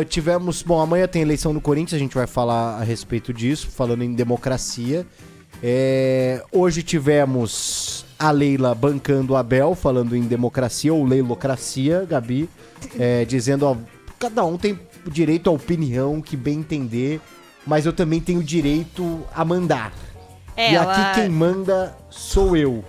Tivemos... Bom, amanhã tem eleição no Corinthians, a gente vai falar a respeito disso, falando em democracia. Hoje tivemos a Leila bancando o Abel, falando em democracia ou leilocracia, Gabi, dizendo, ó, cada um tem o direito à opinião, que bem entender, mas eu também tenho direito a mandar. E aqui quem manda sou eu.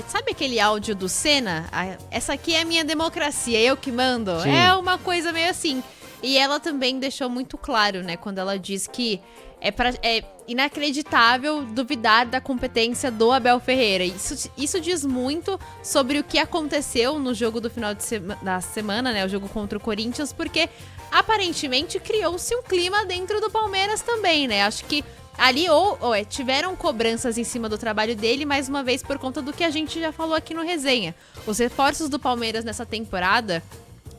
Sabe aquele áudio do Senna? Essa aqui é a minha democracia, eu que mando. Sim. É uma coisa meio assim. E ela também deixou muito claro, né, quando ela diz que é inacreditável duvidar da competência do Abel Ferreira. Isso diz muito sobre o que aconteceu no jogo do final da semana, né, o jogo contra o Corinthians, porque aparentemente criou-se um clima dentro do Palmeiras também, né? Acho que ali tiveram cobranças em cima do trabalho dele, mais uma vez por conta do que a gente já falou aqui no Resenha. Os reforços do Palmeiras nessa temporada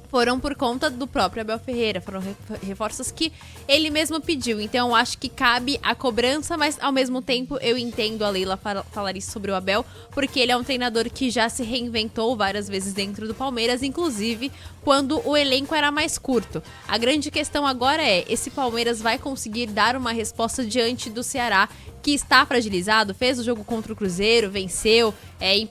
foram por conta do próprio Abel Ferreira, foram reforços que ele mesmo pediu. Então eu acho que cabe a cobrança, mas ao mesmo tempo eu entendo a Leila falar isso sobre o Abel, porque ele é um treinador que já se reinventou várias vezes dentro do Palmeiras, inclusive quando o elenco era mais curto. A grande questão agora esse Palmeiras vai conseguir dar uma resposta diante do Ceará, que está fragilizado, fez o jogo contra o Cruzeiro, venceu,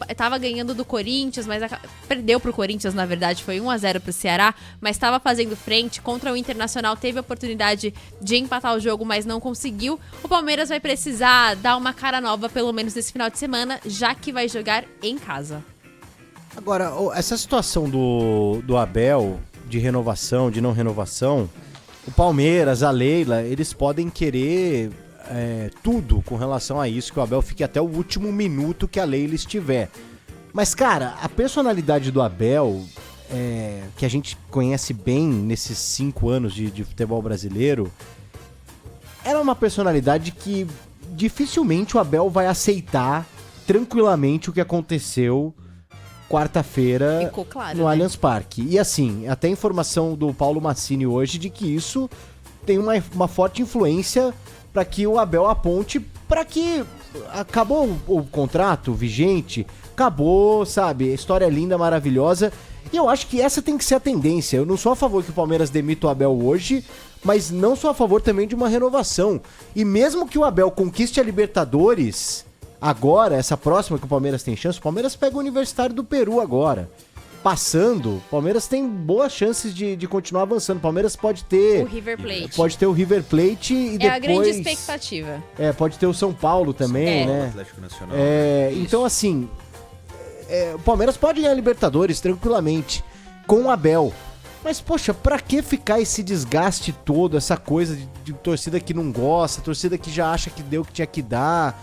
estava ganhando do Corinthians, mas perdeu pro Corinthians, na verdade, foi 1-0 pro Ceará, mas estava fazendo frente contra o Internacional, teve a oportunidade de empatar o jogo, mas não conseguiu. O Palmeiras vai precisar dar uma cara nova, pelo menos nesse final de semana, já que vai jogar em casa. Agora, essa situação do Abel, de renovação, de não renovação, o Palmeiras, a Leila, eles podem querer tudo com relação a isso, que o Abel fique até o último minuto que a Leila estiver. Mas, cara, a personalidade do Abel, que a gente conhece bem nesses 5 anos de futebol brasileiro, era uma personalidade que dificilmente o Abel vai aceitar tranquilamente o que aconteceu quarta-feira. Ficou claro, no né? Allianz Parque. E assim, até a informação do Paulo Massini hoje de que isso tem uma forte influência para que o Abel aponte para que acabou o contrato vigente, acabou, sabe, história linda, maravilhosa. E eu acho que essa tem que ser a tendência. Eu não sou a favor que o Palmeiras demita o Abel hoje, mas não sou a favor também de uma renovação. E mesmo que o Abel conquiste a Libertadores agora, essa próxima que o Palmeiras tem chance, o Palmeiras pega o Universitário do Peru agora. Passando, o Palmeiras tem boas chances de continuar avançando. O Palmeiras pode ter O River Plate. Pode ter o River Plate e depois... a grande expectativa. Pode ter o São Paulo também, né? O Atlético Nacional. Então, assim, o Palmeiras pode ganhar a Libertadores tranquilamente com o Abel. Mas, poxa, pra que ficar esse desgaste todo, essa coisa de torcida que não gosta, torcida que já acha que deu o que tinha que dar?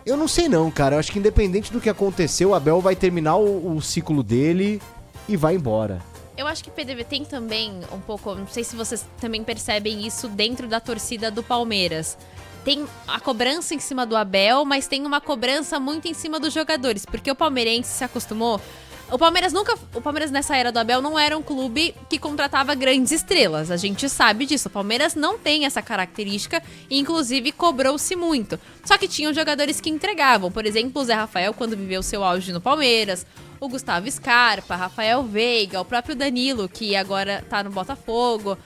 Eu não sei não, cara. Eu acho que independente do que aconteceu, o Abel vai terminar o ciclo dele e vai embora. Eu acho que PDV tem também um pouco, não sei se vocês também percebem isso dentro da torcida do Palmeiras. Tem a cobrança em cima do Abel, mas tem uma cobrança muito em cima dos jogadores, porque o palmeirense se acostumou. O Palmeiras nessa era do Abel não era um clube que contratava grandes estrelas, a gente sabe disso. O Palmeiras não tem essa característica e inclusive cobrou-se muito. Só que tinham jogadores que entregavam, por exemplo, o Zé Rafael quando viveu seu auge no Palmeiras, o Gustavo Scarpa, Rafael Veiga, o próprio Danilo que agora tá no Botafogo.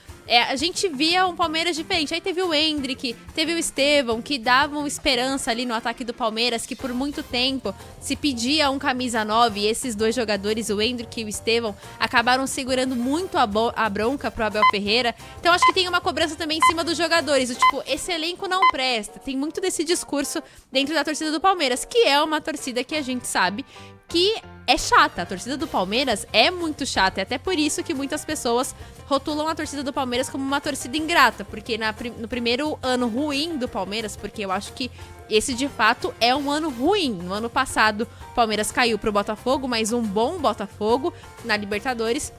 A gente via um Palmeiras diferente. Aí teve o Endrick, teve o Estevão, que davam esperança ali no ataque do Palmeiras, que por muito tempo se pedia um camisa 9, e esses dois jogadores, o Endrick e o Estevão, acabaram segurando muito a bronca pro Abel Ferreira. Então acho que tem uma cobrança também em cima dos jogadores, do tipo, esse elenco não presta. Tem muito desse discurso dentro da torcida do Palmeiras, que é uma torcida que a gente sabe que é chata. A torcida do Palmeiras é muito chata, é até por isso que muitas pessoas rotulam a torcida do Palmeiras como uma torcida ingrata, porque no primeiro ano ruim do Palmeiras, porque eu acho que esse de fato é um ano ruim. No ano passado o Palmeiras caiu pro Botafogo, mas um bom Botafogo na Libertadores,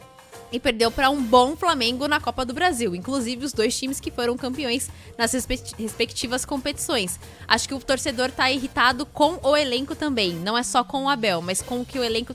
e perdeu para um bom Flamengo na Copa do Brasil. Inclusive os dois times que foram campeões nas respectivas competições. Acho que o torcedor tá irritado com o elenco também. Não é só com o Abel, mas com o que o elenco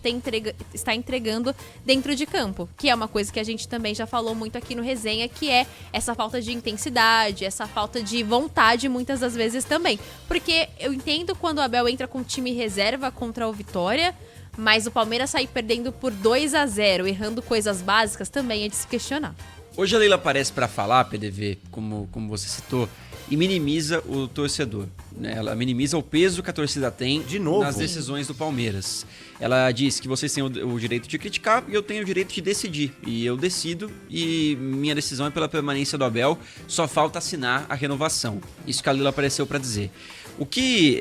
está entregando dentro de campo. Que é uma coisa que a gente também já falou muito aqui no Resenha, que é essa falta de intensidade, essa falta de vontade muitas das vezes também. Porque eu entendo quando o Abel entra com time reserva contra o Vitória, mas o Palmeiras sair perdendo por 2-0, errando coisas básicas, também é de se questionar. Hoje a Leila aparece para falar, PDV, como você citou, e minimiza o torcedor, né? Ela minimiza o peso que a torcida tem nas decisões do Palmeiras. Ela diz que vocês têm o direito de criticar e eu tenho o direito de decidir. E eu decido e minha decisão é pela permanência do Abel, só falta assinar a renovação. Isso que a Leila apareceu para dizer. O que,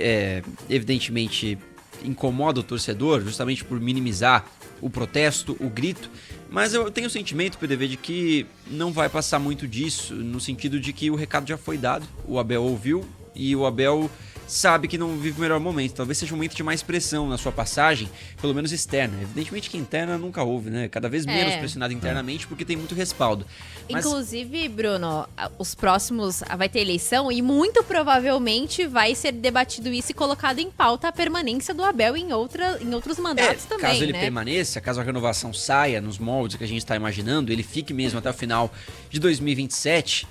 evidentemente, incomoda o torcedor, justamente por minimizar o protesto, o grito, mas eu tenho o sentimento, PDV, de que não vai passar muito disso, no sentido de que o recado já foi dado, o Abel ouviu e o Abel sabe que não vive o melhor momento. Talvez seja um momento de mais pressão na sua passagem, pelo menos externa. Evidentemente que interna nunca houve, né? Cada vez menos pressionado internamente porque tem muito respaldo. Mas... Inclusive, Bruno, os próximos... Vai ter eleição e muito provavelmente vai ser debatido isso e colocado em pauta a permanência do Abel em outros mandatos também, caso ele né? permaneça, caso a renovação saia nos moldes que a gente está imaginando, ele fique mesmo até o final de 2027...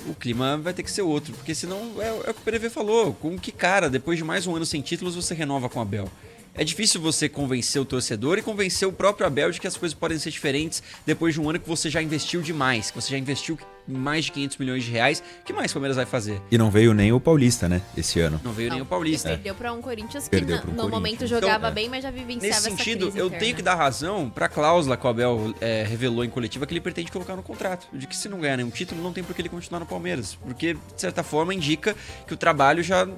o clima vai ter que ser outro, porque senão é o que o PDV falou, com que cara, depois de mais um ano sem títulos, você renova com o Abel? É difícil você convencer o torcedor e convencer o próprio Abel de que as coisas podem ser diferentes depois de um ano que você já investiu demais, que você já investiu mais de 500 milhões de reais. O que mais o Palmeiras vai fazer? E não veio nem o Paulista, né, esse ano. Não veio nem o Paulista. Ele perdeu para um Corinthians que no momento jogava bem, mas já vivenciava nesse essa sentido, crise eu interna. tenho que dar razão pra cláusula que o Abel revelou em coletiva que ele pretende colocar no contrato, de que se não ganhar nenhum título, não tem por que ele continuar no Palmeiras, porque, de certa forma, indica que o trabalho já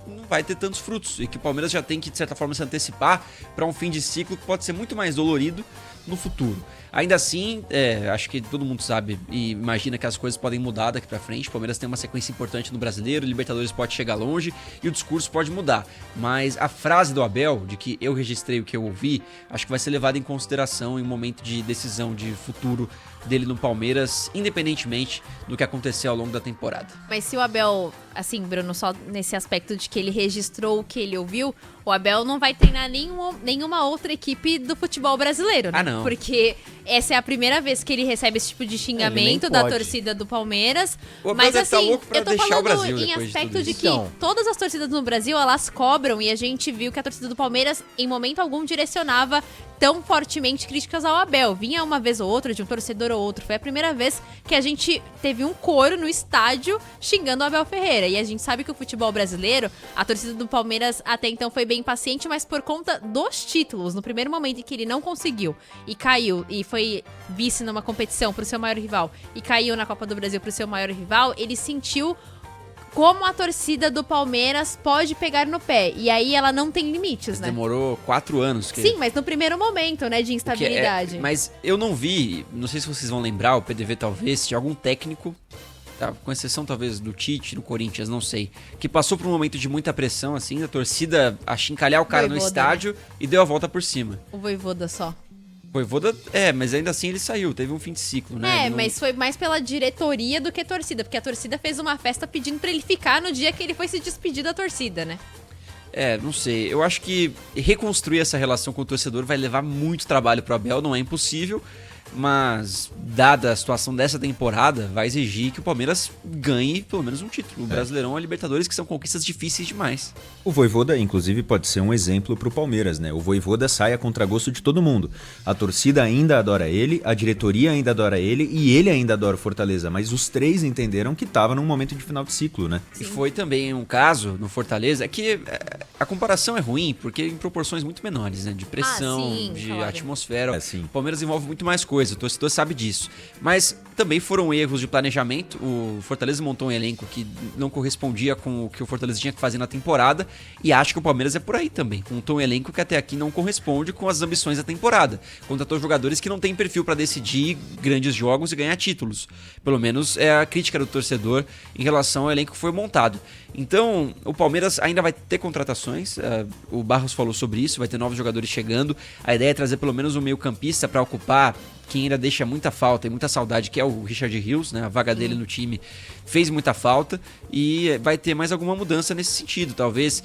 não vai ter tantos frutos e que o Palmeiras já tem que, de certa forma, se antecipar para um fim de ciclo que pode ser muito mais dolorido no futuro. Ainda assim, acho que todo mundo sabe e imagina que as coisas podem mudar daqui pra frente. O Palmeiras tem uma sequência importante no Brasileiro, o Libertadores pode chegar longe e o discurso pode mudar. Mas a frase do Abel, de que eu registrei o que eu ouvi, acho que vai ser levada em consideração em um momento de decisão de futuro dele no Palmeiras, independentemente do que acontecer ao longo da temporada. Mas se o Abel, assim, Bruno, só nesse aspecto de que ele registrou o que ele ouviu, o Abel não vai treinar nenhuma outra equipe do futebol brasileiro, né? Ah, não. Porque essa é a primeira vez que ele recebe esse tipo de xingamento da torcida do Palmeiras. O Abel Mas deve tá assim, louco pra eu tô deixar o falando Brasil em depois de aspecto tudo de isso. que Então. todas as torcidas no Brasil, elas cobram e a gente viu que a torcida do Palmeiras, em momento algum, direcionava tão fortemente críticas ao Abel. Vinha uma vez ou outra, de um torcedor ou outro. Foi a primeira vez que a gente teve um coro no estádio xingando o Abel Ferreira. E a gente sabe que o futebol brasileiro, a torcida do Palmeiras até então foi bem paciente, mas por conta dos títulos, no primeiro momento em que ele não conseguiu e caiu e foi vice numa competição pro seu maior rival e caiu na Copa do Brasil pro seu maior rival, ele sentiu como a torcida do Palmeiras pode pegar no pé. E aí ela não tem limites, né? Demorou 4 anos. Sim, mas no primeiro momento, né, de instabilidade. Mas eu não vi, não sei se vocês vão lembrar, o PDV talvez, de algum técnico, tá, com exceção talvez do Tite, no Corinthians, não sei, que passou por um momento de muita pressão, assim, da torcida achincalhar o cara no estádio e deu a volta por cima. O Vojvoda só. Vojvoda, mas ainda assim ele saiu, teve um fim de ciclo, né? Mas foi mais pela diretoria do que torcida, porque a torcida fez uma festa pedindo pra ele ficar no dia que ele foi se despedir da torcida, né? Não sei, eu acho que reconstruir essa relação com o torcedor vai levar muito trabalho pro Abel, não é impossível, mas dada a situação dessa temporada, vai exigir que o Palmeiras ganhe pelo menos um título, o Brasileirão e a Libertadores, que são conquistas difíceis demais. O Vojvoda, inclusive, pode ser um exemplo pro Palmeiras, né? O Vojvoda sai a contragosto de todo mundo. A torcida ainda adora ele, a diretoria ainda adora ele e ele ainda adora o Fortaleza, mas os três entenderam que tava num momento de final de ciclo, né? E foi também um caso no Fortaleza que a comparação é ruim, porque em proporções muito menores, né? De pressão, claro. atmosfera. Sim. O Palmeiras envolve muito mais coisa, o torcedor sabe disso. Mas também foram erros de planejamento. O Fortaleza montou um elenco que não correspondia com o que o Fortaleza tinha que fazer na temporada. E acho que o Palmeiras é por aí também. Montou um elenco que até aqui não corresponde com as ambições da temporada. Contratou jogadores que não têm perfil para decidir grandes jogos e ganhar títulos. Pelo menos é a crítica do torcedor em relação ao elenco que foi montado. Então, o Palmeiras ainda vai ter contratações. O Barros falou sobre isso, vai ter novos jogadores chegando. A ideia é trazer pelo menos um meio-campista para ocupar quem ainda deixa muita falta e muita saudade, que é o Richard Rios, né? A vaga dele no time fez muita falta e vai ter mais alguma mudança nesse sentido. Talvez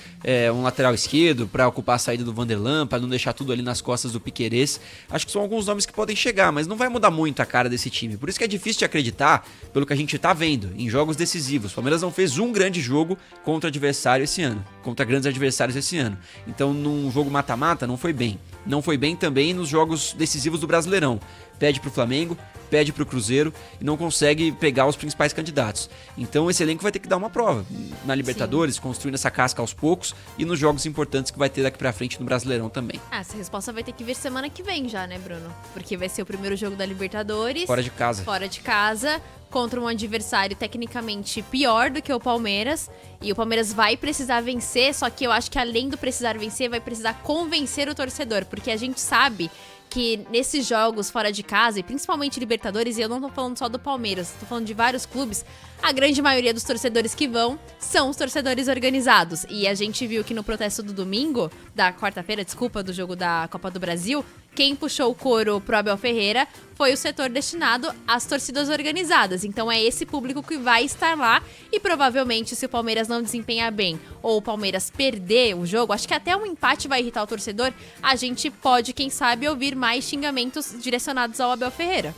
um lateral esquerdo para ocupar a saída do Vanderlan, para não deixar tudo ali nas costas do Piquerez. Acho que são alguns nomes que podem chegar, mas não vai mudar muito a cara desse time. Por isso que é difícil de acreditar, pelo que a gente tá vendo, em jogos decisivos. O Palmeiras não fez um grande jogo contra adversário esse ano, contra grandes adversários esse ano. Então, num jogo mata-mata, não foi bem. Não foi bem também nos jogos decisivos do Brasileirão. pede pro Flamengo, pede pro Cruzeiro e não consegue pegar os principais candidatos. Então esse elenco vai ter que dar uma prova na Libertadores, construindo essa casca aos poucos e nos jogos importantes que vai ter daqui pra frente no Brasileirão também. Essa resposta vai ter que vir semana que vem já, né, Bruno? Porque vai ser o primeiro jogo da Libertadores. Fora de casa. Fora de casa, contra um adversário tecnicamente pior do que o Palmeiras. E o Palmeiras vai precisar vencer, só que eu acho que além do precisar vencer, vai precisar convencer o torcedor. Porque a gente sabe que nesses jogos fora de casa, e principalmente Libertadores, e eu não tô falando só do Palmeiras, tô falando de vários clubes, a grande maioria dos torcedores que vão são os torcedores organizados. E a gente viu que no protesto do domingo, da quarta-feira, desculpa, do jogo da Copa do Brasil, quem puxou o coro pro Abel Ferreira foi o setor destinado às torcidas organizadas. Então é esse público que vai estar lá e provavelmente se o Palmeiras não desempenhar bem ou o Palmeiras perder o jogo, acho que até um empate vai irritar o torcedor, a gente pode, quem sabe, ouvir mais xingamentos direcionados ao Abel Ferreira.